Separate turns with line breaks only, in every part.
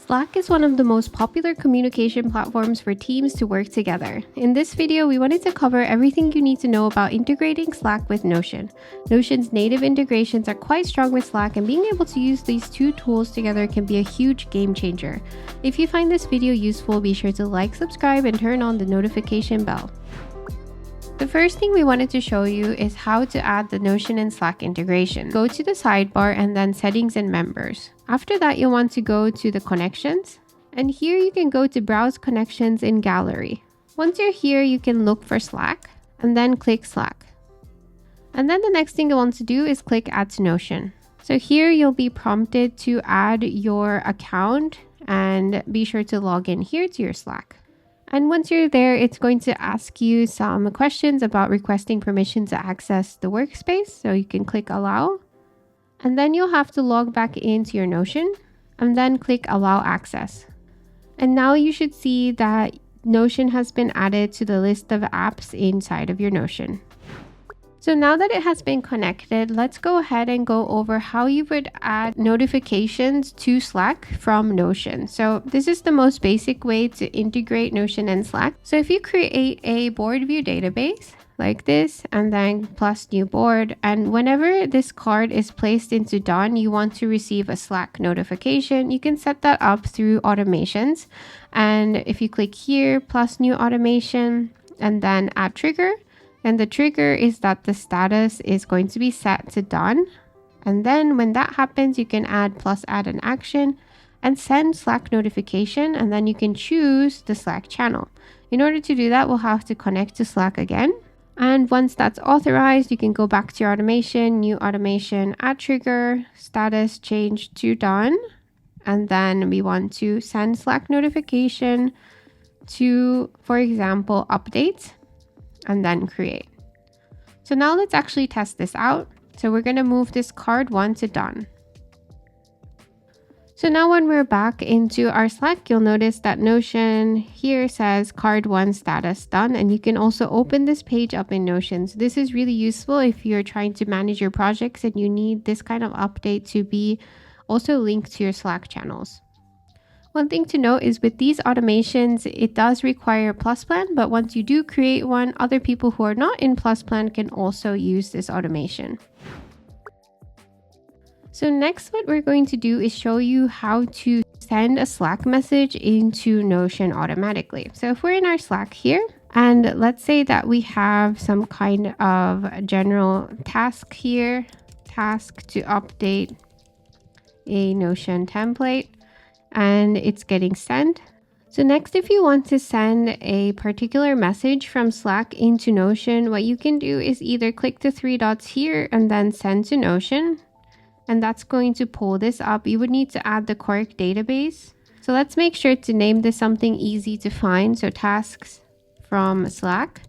Slack is one of the most popular communication platforms for teams to work together. In this video, we wanted to cover everything you need to know about integrating Slack with Notion. Notion's native integrations are quite strong with Slack, and being able to use these two tools together can be a huge game changer. If you find this video useful, be sure to like, subscribe, and turn on the notification bell. The first thing we wanted to show you is how to add the Notion and Slack integration. Go to the sidebar and then Settings and Members. After that, you'll want to go to the Connections. And here you can go to Browse Connections in Gallery. Once you're here, you can look for Slack and then click Slack. And then the next thing you want to do is click Add to Notion. So here you'll be prompted to add your account and be sure to log in here to your Slack. And once you're there, it's going to ask you some questions about requesting permission to access the workspace. So you can click Allow. And then you'll have to log back into your Notion and then click Allow Access. And now you should see that Notion has been added to the list of apps inside of your Notion. So now that it has been connected, let's go ahead and go over how you would add notifications to Slack from Notion. So this is the most basic way to integrate Notion and Slack. So if you create a board view database like this and then plus new board, and whenever this card is placed into done, you want to receive a Slack notification, you can set that up through automations. And if you click here, plus new automation and then add trigger, and the trigger is that the status is going to be set to done. And then when that happens, you can add an action and send Slack notification. And then you can choose the Slack channel. In order to do that, we'll have to connect to Slack again. And once that's authorized, you can go back to your automation, new automation, add trigger, status change to done. And then we want to send Slack notification to, for example, updates. And then create. So now let's actually test this out. So we're going to move this card 1 to done. So now when we're back into our Slack, you'll notice that Notion here says card 1 status done. And you can also open this page up in Notion. So this is really useful if you're trying to manage your projects and you need this kind of update to be also linked to your Slack channels. One thing to note is with these automations, it does require a Plus plan, but once you do create one, other people who are not in Plus plan can also use this automation. So next, what we're going to do is show you how to send a Slack message into Notion automatically. So if we're in our Slack here, and let's say that we have some kind of general task here, task to update a Notion template, and it's getting sent. So next, if you want to send a particular message from Slack into Notion, what you can do is either click the 3 dots here and then send to Notion. And that's going to pull this up. You would need to add the correct database. So let's make sure to name this something easy to find. So tasks from Slack.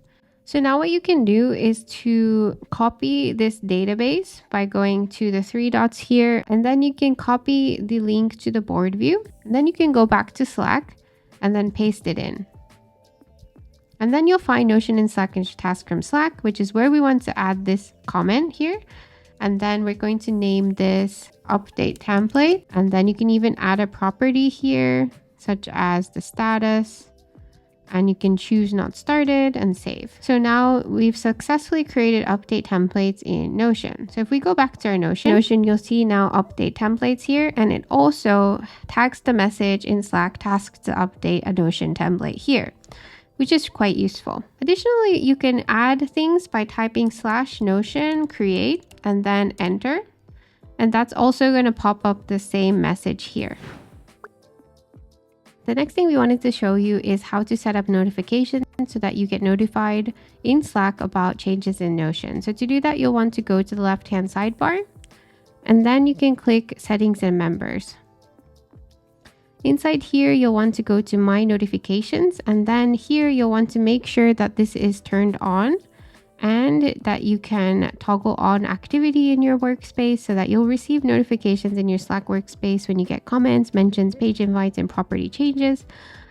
So now what you can do is to copy this database by going to the 3 dots here, and then you can copy the link to the board view. And then you can go back to Slack and then paste it in. And then you'll find Notion and Slack and task from Slack, which is where we want to add this comment here. And then we're going to name this update template. And then you can even add a property here, such as the status. And you can choose not started and save. So now we've successfully created update templates in Notion. So if we go back to our Notion, you'll see now update templates here, and it also tags the message in Slack task to update a Notion template here, which is quite useful. Additionally, you can add things by typing /Notion create and then enter. And that's also going to pop up the same message here. The next thing we wanted to show you is how to set up notifications so that you get notified in Slack about changes in Notion. So to do that, you'll want to go to the left-hand sidebar, and then you can click Settings and Members. Inside here, you'll want to go to My Notifications, and then here you'll want to make sure that this is turned on and that you can toggle on activity in your workspace so that you'll receive notifications in your Slack workspace when you get comments, mentions, page invites, and property changes.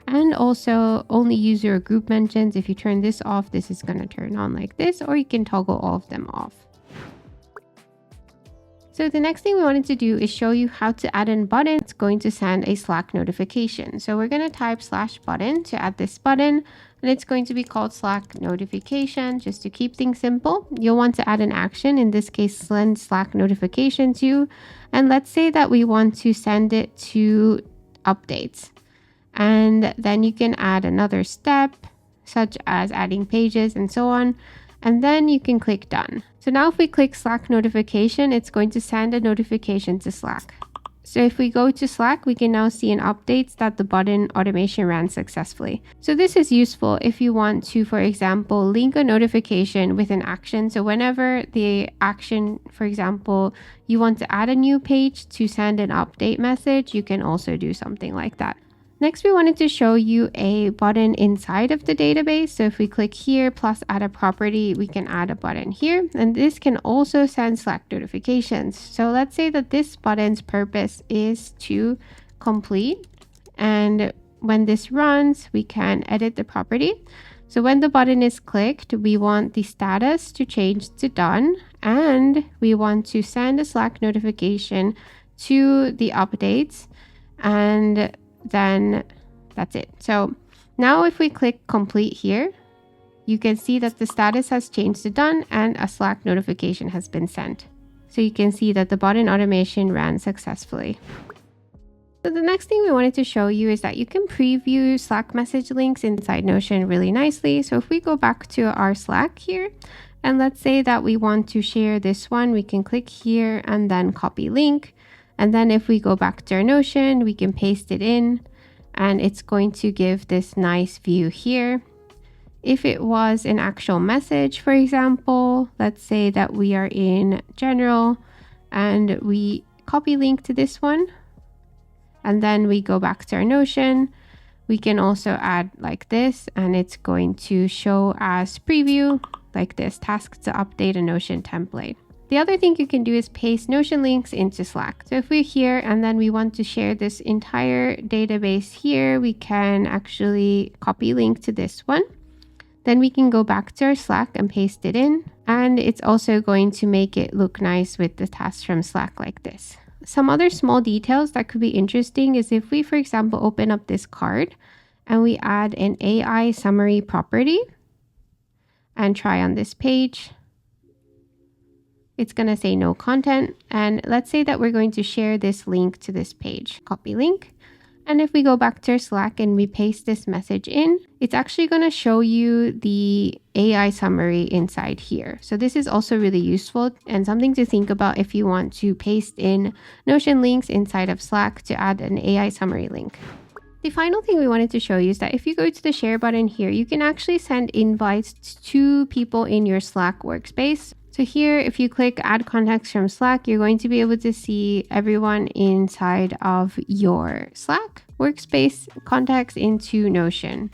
And also only user or group mentions. If you turn this off, this is going to turn on like this, or you can toggle all of them off. So the next thing we wanted to do is show you how to add a button that's going to send a Slack notification. So we're going to type /button to add this button, and it's going to be called Slack notification. Just to keep things simple, you'll want to add an action, in this case send Slack notification to, and let's say that we want to send it to updates. And then you can add another step such as adding pages and so on, and then you can click done. So now if we click Slack notification, it's going to send a notification to Slack. So if we go to Slack, we can now see in updates that the button automation ran successfully. So this is useful if you want to, for example, link a notification with an action. So whenever the action, for example, you want to add a new page to send an update message, you can also do something like that. Next, we wanted to show you a button inside of the database. So if we click here plus add a property, we can add a button here, and this can also send Slack notifications. So let's say that this button's purpose is to complete, and when this runs, we can edit the property. So when the button is clicked, we want the status to change to done, and we want to send a Slack notification to the updates, and then that's it. So now if we click complete here, you can see that the status has changed to done and a Slack notification has been sent. So you can see that the button automation ran successfully. So the next thing we wanted to show you is that you can preview Slack message links inside Notion really nicely. So if we go back to our Slack here, and let's say that we want to share this one, we can click here and then copy link. And then if we go back to our Notion, we can paste it in, and it's going to give this nice view here. If it was an actual message, for example, let's say that we are in general and we copy link to this one, and then we go back to our Notion, we can also add like this, and it's going to show as preview like this, task to update a Notion template. The other thing you can do is paste Notion links into Slack. So if we're here and then we want to share this entire database here, we can actually copy link to this one. Then we can go back to our Slack and paste it in. And it's also going to make it look nice with the tasks from Slack like this. Some other small details that could be interesting is if we, for example, open up this card and we add an AI summary property and try on this page, it's going to say no content. And let's say that we're going to share this link to this page. Copy link. And if we go back to our Slack and we paste this message in, it's actually going to show you the AI summary inside here. So this is also really useful and something to think about if you want to paste in Notion links inside of Slack to add an AI summary link. The final thing we wanted to show you is that if you go to the share button here, you can actually send invites to people in your Slack workspace. So here, if you click add contacts from Slack, you're going to be able to see everyone inside of your Slack workspace contacts into Notion.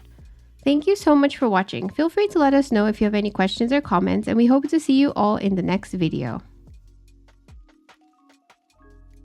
Thank you so much for watching. Feel free to let us know if you have any questions or comments, and we hope to see you all in the next video.